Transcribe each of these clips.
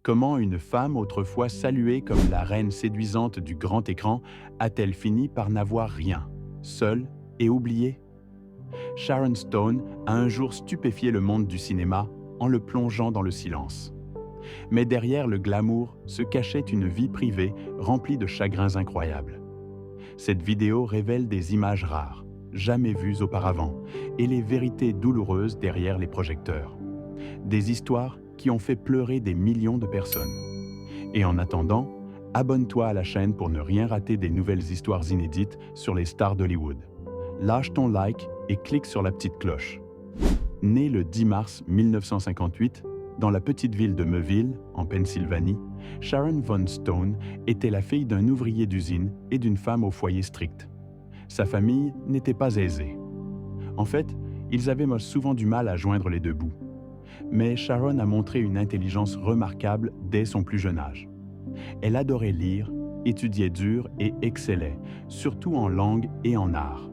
Comment une femme autrefois saluée comme la reine séduisante du grand écran a-t-elle fini par n'avoir rien, seule et oubliée? Sharon Stone a un jour stupéfié le monde du cinéma en le plongeant dans le silence. Mais derrière le glamour se cachait une vie privée remplie de chagrins incroyables. Cette vidéo révèle des images rares, jamais vues auparavant, et les vérités douloureuses derrière les projecteurs. Des histoires qui ont fait pleurer des millions de personnes. Et en attendant, abonne-toi à la chaîne pour ne rien rater des nouvelles histoires inédites sur les stars d'Hollywood. Lâche ton like et clique sur la petite cloche. Née le 10 mars 1958, dans la petite ville de Meuville, en Pennsylvanie, Sharon Von Stone était la fille d'un ouvrier d'usine et d'une femme au foyer strict. Sa famille n'était pas aisée. En fait, ils avaient souvent du mal à joindre les deux bouts. Mais Sharon a montré une intelligence remarquable dès son plus jeune âge. Elle adorait lire, étudiait dur et excellait, surtout en langue et en art.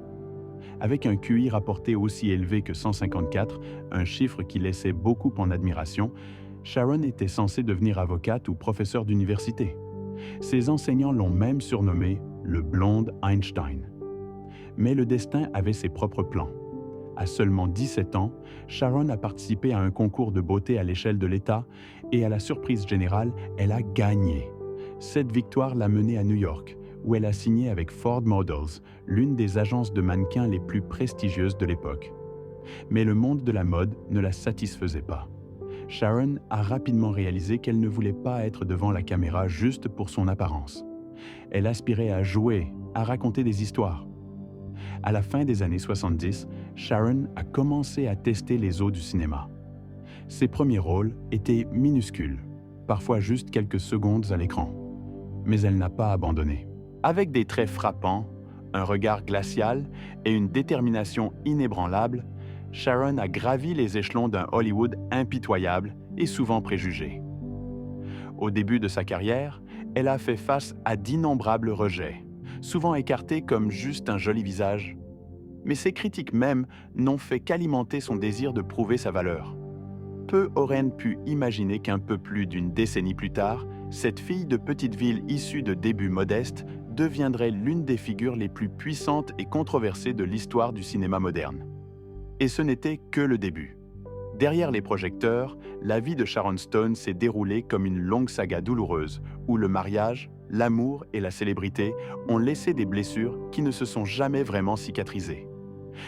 Avec un QI rapporté aussi élevé que 154, un chiffre qui laissait beaucoup en admiration, Sharon était censée devenir avocate ou professeure d'université. Ses enseignants l'ont même surnommé le blonde Einstein. Mais le destin avait ses propres plans. À seulement 17 ans, Sharon a participé à un concours de beauté à l'échelle de l'État et à la surprise générale, elle a gagné. Cette victoire l'a menée à New York, où elle a signé avec Ford Models, l'une des agences de mannequins les plus prestigieuses de l'époque. Mais le monde de la mode ne la satisfaisait pas. Sharon a rapidement réalisé qu'elle ne voulait pas être devant la caméra juste pour son apparence. Elle aspirait à jouer, à raconter des histoires. À la fin des années 70, Sharon a commencé à tester les eaux du cinéma. Ses premiers rôles étaient minuscules, parfois juste quelques secondes à l'écran. Mais elle n'a pas abandonné. Avec des traits frappants, un regard glacial et une détermination inébranlable, Sharon a gravi les échelons d'un Hollywood impitoyable et souvent préjugé. Au début de sa carrière, elle a fait face à d'innombrables rejets, souvent écartés comme juste un joli visage. Mais ses critiques même n'ont fait qu'alimenter son désir de prouver sa valeur. Peu auraient pu imaginer qu'un peu plus d'une décennie plus tard, cette fille de petite ville issue de débuts modestes deviendrait l'une des figures les plus puissantes et controversées de l'histoire du cinéma moderne. Et ce n'était que le début. Derrière les projecteurs, la vie de Sharon Stone s'est déroulée comme une longue saga douloureuse, où le mariage, l'amour et la célébrité ont laissé des blessures qui ne se sont jamais vraiment cicatrisées.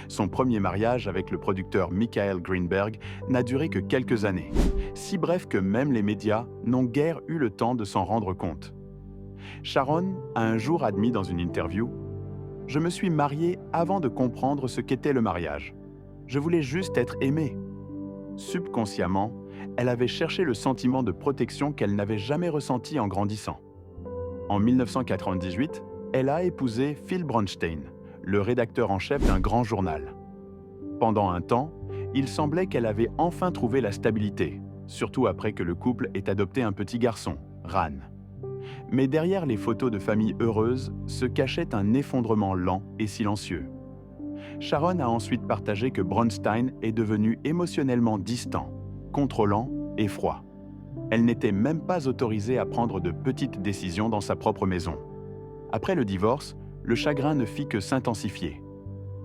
Son premier mariage avec le producteur Michael Greenberg n'a duré que quelques années, si bref que même les médias n'ont guère eu le temps de s'en rendre compte. Sharon a un jour admis dans une interview « Je me suis mariée avant de comprendre ce qu'était le mariage. Je voulais juste être aimée. » Subconsciemment, elle avait cherché le sentiment de protection qu'elle n'avait jamais ressenti en grandissant. En 1998, elle a épousé Phil Bronstein, le rédacteur en chef d'un grand journal. Pendant un temps, il semblait qu'elle avait enfin trouvé la stabilité, surtout après que le couple ait adopté un petit garçon, Ran. Mais derrière les photos de famille heureuse se cachait un effondrement lent et silencieux. Sharon a ensuite partagé que Bronstein est devenu émotionnellement distant, contrôlant et froid. Elle n'était même pas autorisée à prendre de petites décisions dans sa propre maison. Après le divorce, le chagrin ne fit que s'intensifier.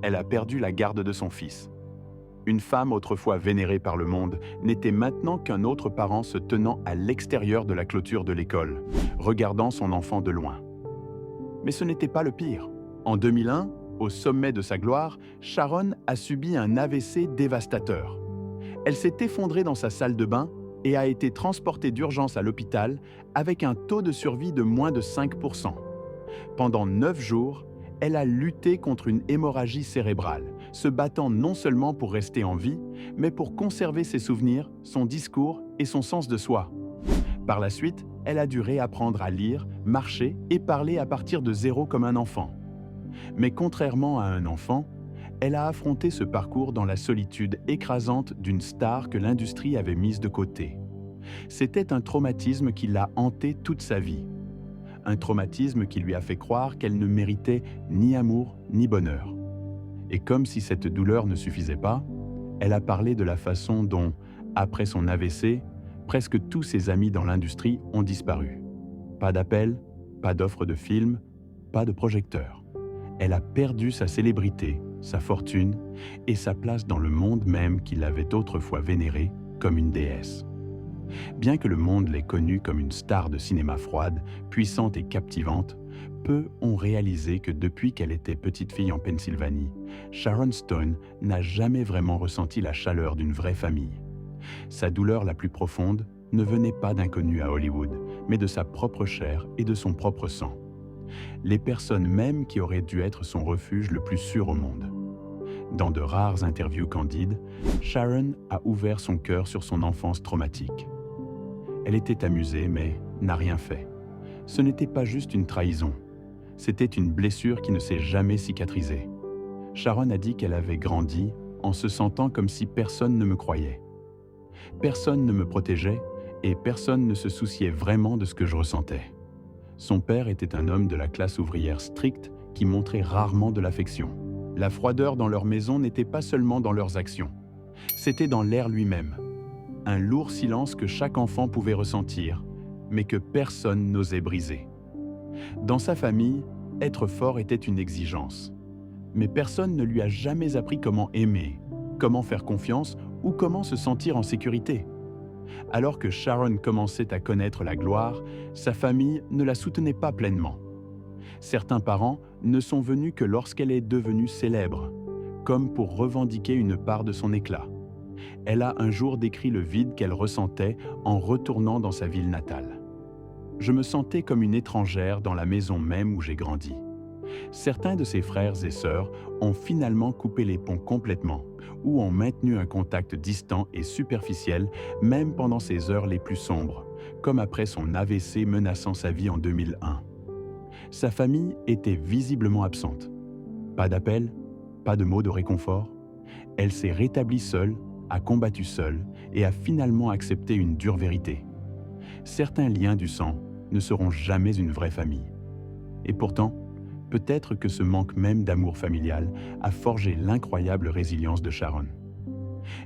Elle a perdu la garde de son fils. Une femme autrefois vénérée par le monde n'était maintenant qu'un autre parent se tenant à l'extérieur de la clôture de l'école, regardant son enfant de loin. Mais ce n'était pas le pire. En 2001, au sommet de sa gloire, Sharon a subi un AVC dévastateur. Elle s'est effondrée dans sa salle de bain et a été transportée d'urgence à l'hôpital avec un taux de survie de moins de 5%. Pendant 9 jours, elle a lutté contre une hémorragie cérébrale, se battant non seulement pour rester en vie, mais pour conserver ses souvenirs, son discours et son sens de soi. Par la suite, elle a dû réapprendre à lire, marcher et parler à partir de zéro comme un enfant. Mais contrairement à un enfant, elle a affronté ce parcours dans la solitude écrasante d'une star que l'industrie avait mise de côté. C'était un traumatisme qui l'a hantée toute sa vie. Un traumatisme qui lui a fait croire qu'elle ne méritait ni amour ni bonheur. Et comme si cette douleur ne suffisait pas, elle a parlé de la façon dont, après son AVC, Presque tous ses amis dans l'industrie ont disparu. Pas d'appel, pas d'offre de film, pas de projecteur. Elle a perdu sa célébrité, sa fortune et sa place dans le monde même qui l'avait autrefois vénérée comme une déesse. Bien que le monde l'ait connue comme une star de cinéma froide, puissante et captivante, peu ont réalisé que depuis qu'elle était petite fille en Pennsylvanie, Sharon Stone n'a jamais vraiment ressenti la chaleur d'une vraie famille. Sa douleur la plus profonde ne venait pas d'inconnus à Hollywood, mais de sa propre chair et de son propre sang. Les personnes même qui auraient dû être son refuge le plus sûr au monde. Dans de rares interviews candides, Sharon a ouvert son cœur sur son enfance traumatique. Elle était amusée, mais n'a rien fait. Ce n'était pas juste une trahison. C'était une blessure qui ne s'est jamais cicatrisée. Sharon a dit qu'elle avait grandi en se sentant comme si personne ne me croyait. Personne ne me protégeait et personne ne se souciait vraiment de ce que je ressentais. Son père était un homme de la classe ouvrière stricte qui montrait rarement de l'affection. La froideur dans leur maison n'était pas seulement dans leurs actions. C'était dans l'air lui-même. Un lourd silence que chaque enfant pouvait ressentir, mais que personne n'osait briser. Dans sa famille, être fort était une exigence. Mais personne ne lui a jamais appris comment aimer, comment faire confiance ou comment se sentir en sécurité. Alors que Sharon commençait à connaître la gloire, sa famille ne la soutenait pas pleinement. Certains parents ne sont venus que lorsqu'elle est devenue célèbre, comme pour revendiquer une part de son éclat. Elle a un jour décrit le vide qu'elle ressentait en retournant dans sa ville natale. « Je me sentais comme une étrangère dans la maison même où j'ai grandi. » Certains de ses frères et sœurs ont finalement coupé les ponts complètement ou ont maintenu un contact distant et superficiel même pendant ses heures les plus sombres, comme après son AVC menaçant sa vie en 2001. Sa famille était visiblement absente. Pas d'appel, pas de mots de réconfort. Elle s'est rétablie seule, a combattu seule et a finalement accepté une dure vérité. Certains liens du sang ne seront jamais une vraie famille. Et pourtant, peut-être que ce manque même d'amour familial a forgé l'incroyable résilience de Sharon.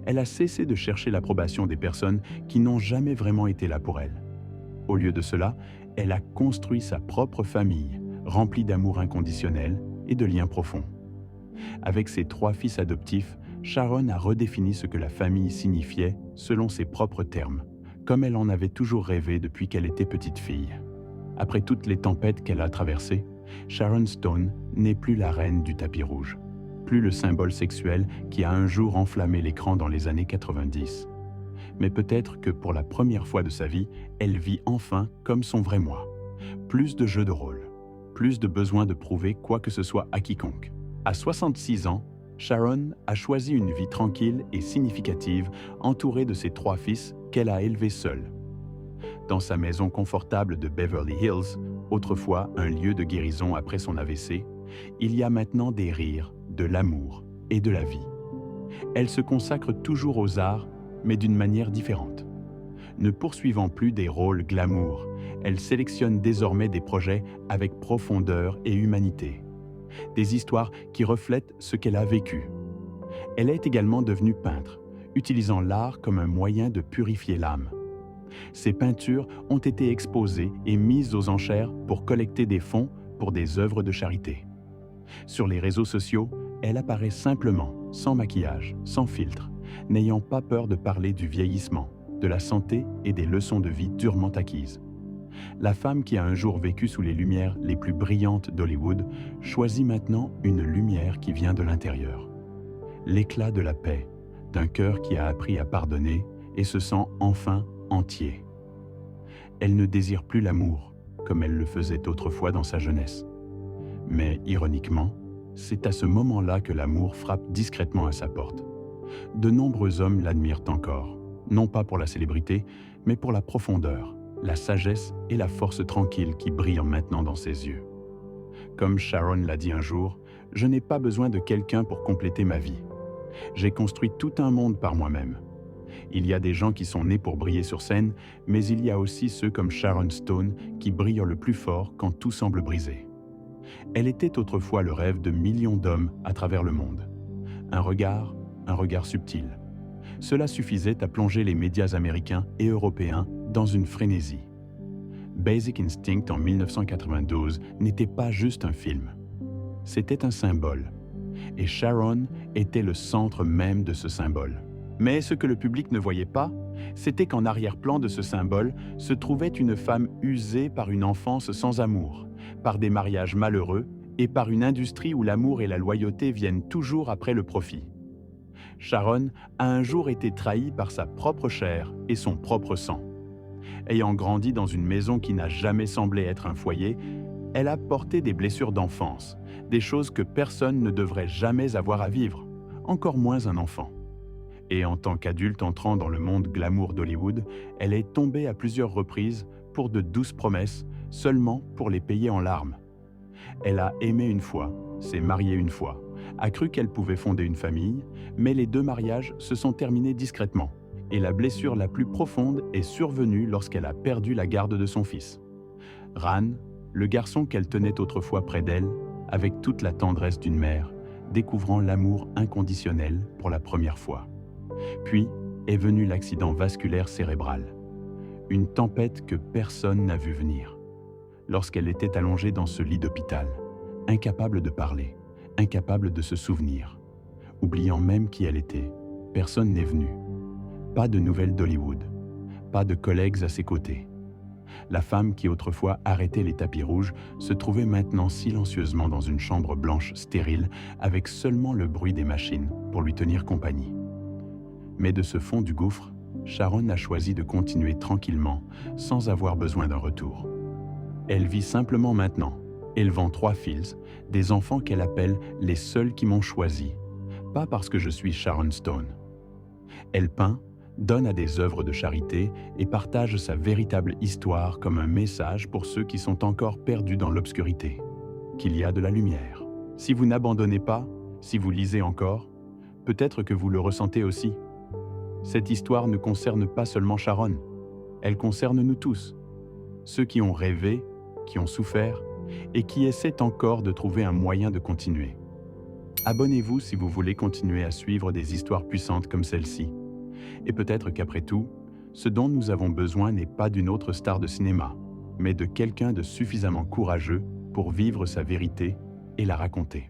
Elle a cessé de chercher l'approbation des personnes qui n'ont jamais vraiment été là pour elle. Au lieu de cela, elle a construit sa propre famille, remplie d'amour inconditionnel et de liens profonds. Avec ses 3 fils adoptifs, Sharon a redéfini ce que la famille signifiait selon ses propres termes, comme elle en avait toujours rêvé depuis qu'elle était petite fille. Après toutes les tempêtes qu'elle a traversées, Sharon Stone n'est plus la reine du tapis rouge, plus le symbole sexuel qui a un jour enflammé l'écran dans les années 90. Mais peut-être que pour la première fois de sa vie, elle vit enfin comme son vrai moi. Plus de jeux de rôle, plus de besoin de prouver quoi que ce soit à quiconque. À 66 ans, Sharon a choisi une vie tranquille et significative, entourée de ses 3 fils qu'elle a élevés seule. Dans sa maison confortable de Beverly Hills, autrefois un lieu de guérison après son AVC, il y a maintenant des rires, de l'amour et de la vie. Elle se consacre toujours aux arts, mais d'une manière différente. Ne poursuivant plus des rôles glamour, elle sélectionne désormais des projets avec profondeur et humanité. Des histoires qui reflètent ce qu'elle a vécu. Elle est également devenue peintre, utilisant l'art comme un moyen de purifier l'âme. Ses peintures ont été exposées et mises aux enchères pour collecter des fonds pour des œuvres de charité. Sur les réseaux sociaux, elle apparaît simplement, sans maquillage, sans filtre, n'ayant pas peur de parler du vieillissement, de la santé et des leçons de vie durement acquises. La femme qui a un jour vécu sous les lumières les plus brillantes d'Hollywood choisit maintenant une lumière qui vient de l'intérieur. L'éclat de la paix, d'un cœur qui a appris à pardonner et se sent enfin entier. Elle ne désire plus l'amour, comme elle le faisait autrefois dans sa jeunesse. Mais ironiquement, c'est à ce moment-là que l'amour frappe discrètement à sa porte. De nombreux hommes l'admirent encore, non pas pour la célébrité, mais pour la profondeur, la sagesse et la force tranquille qui brillent maintenant dans ses yeux. Comme Sharon l'a dit un jour, « Je n'ai pas besoin de quelqu'un pour compléter ma vie. J'ai construit tout un monde par moi-même. » Il y a des gens qui sont nés pour briller sur scène, mais il y a aussi ceux comme Sharon Stone qui brillent le plus fort quand tout semble brisé. Elle était autrefois le rêve de millions d'hommes à travers le monde. Un regard subtil. Cela suffisait à plonger les médias américains et européens dans une frénésie. Basic Instinct en 1992 n'était pas juste un film. C'était un symbole. Et Sharon était le centre même de ce symbole. Mais ce que le public ne voyait pas, c'était qu'en arrière-plan de ce symbole se trouvait une femme usée par une enfance sans amour, par des mariages malheureux et par une industrie où l'amour et la loyauté viennent toujours après le profit. Sharon a un jour été trahie par sa propre chair et son propre sang. Ayant grandi dans une maison qui n'a jamais semblé être un foyer, elle a porté des blessures d'enfance, des choses que personne ne devrait jamais avoir à vivre, encore moins un enfant. Et en tant qu'adulte entrant dans le monde glamour d'Hollywood, elle est tombée à plusieurs reprises pour de douces promesses, seulement pour les payer en larmes. Elle a aimé une fois, s'est mariée une fois, a cru qu'elle pouvait fonder une famille, mais les 2 mariages se sont terminés discrètement, et la blessure la plus profonde est survenue lorsqu'elle a perdu la garde de son fils. Ran, le garçon qu'elle tenait autrefois près d'elle, avec toute la tendresse d'une mère, découvrant l'amour inconditionnel pour la première fois. Puis est venu l'accident vasculaire cérébral. Une tempête que personne n'a vu venir. Lorsqu'elle était allongée dans ce lit d'hôpital, incapable de parler, incapable de se souvenir, oubliant même qui elle était, personne n'est venu. Pas de nouvelles d'Hollywood, pas de collègues à ses côtés. La femme qui autrefois arrêtait les tapis rouges se trouvait maintenant silencieusement dans une chambre blanche stérile avec seulement le bruit des machines pour lui tenir compagnie. Mais de ce fond du gouffre, Sharon a choisi de continuer tranquillement, sans avoir besoin d'un retour. Elle vit simplement maintenant, élevant 3 fils, des enfants qu'elle appelle les seuls qui m'ont choisi, pas parce que je suis Sharon Stone. Elle peint, donne à des œuvres de charité et partage sa véritable histoire comme un message pour ceux qui sont encore perdus dans l'obscurité, qu'il y a de la lumière. Si vous n'abandonnez pas, si vous lisez encore, peut-être que vous le ressentez aussi. Cette histoire ne concerne pas seulement Sharon, elle concerne nous tous, ceux qui ont rêvé, qui ont souffert et qui essaient encore de trouver un moyen de continuer. Abonnez-vous si vous voulez continuer à suivre des histoires puissantes comme celle-ci. Et peut-être qu'après tout, ce dont nous avons besoin n'est pas d'une autre star de cinéma, mais de quelqu'un de suffisamment courageux pour vivre sa vérité et la raconter.